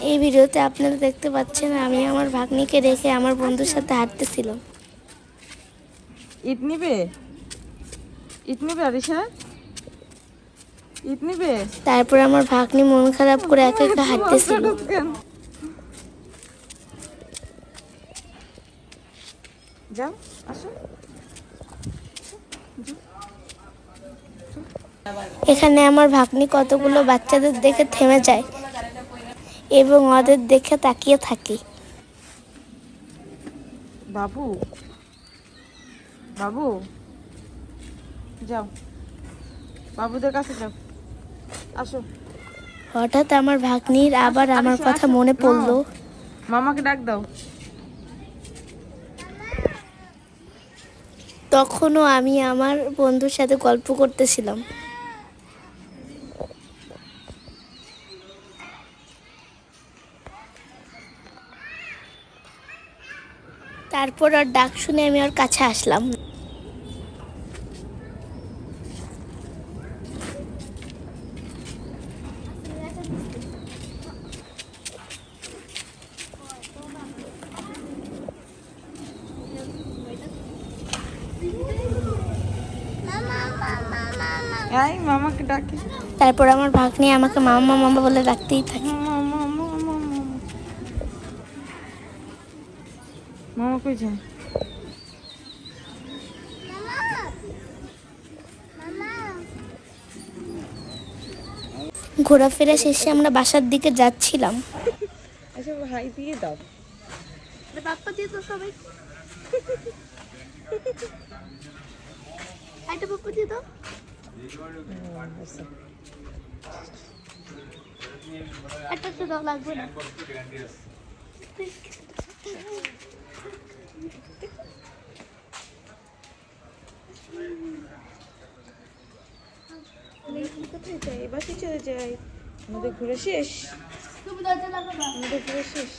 এই ভিডিওতে আপনারা দেখতে পাচ্ছেন আমি আমার ভাগ্নিকে রেখে আমার বন্ধুর সাথে হাঁটতেছিলাম। ইট নিবে? ইট নিবে আরিশা? ইট নিবে? তারপর আমার ভাগ্নি মন খারাপ করে একা একা হাঁটতেছিল। যাও, আসো। এখানে আমার ভাগ্নি কতগুলো বাচ্চাদের দেখে থেমে যায় এবং ওদের দেখে তাকিয়ে থাকে। বাবু, বাবু, যাও, বাবুদের কাছে যাও, আসো। হঠাৎ আমার ভাগ্নির আবার আমার কথা মনে পড়লো। মামাকে ডাক দাও। তখনও আমি আমার বন্ধুর সাথে গল্প করতেছিলাম। তারপর ওর ডাক শুনে আমি ওর কাছে আসলাম। এই মামাকে ডাকে। তারপর আমার ভাগ্নি আমাকে মামা মামা বলে ডাকতেই থাকে। মামা কই যায়? ঘোরাফেরা শেষে আমরা বাসার দিকে যাচ্ছিলাম। আচ্ছা, হাই দিয়ে দাও। বাপ্পা দিয়ে তো সবাই একটা বাপ্পা দিয়ে দাও। একটা তো দাও, লাগবে না। কোথায় যাই? বাসে চলে যাই। আমাদের ঘুরে শেষ। তুমি দরজা লাগাবা। আমাদের ঘুরে শেষ।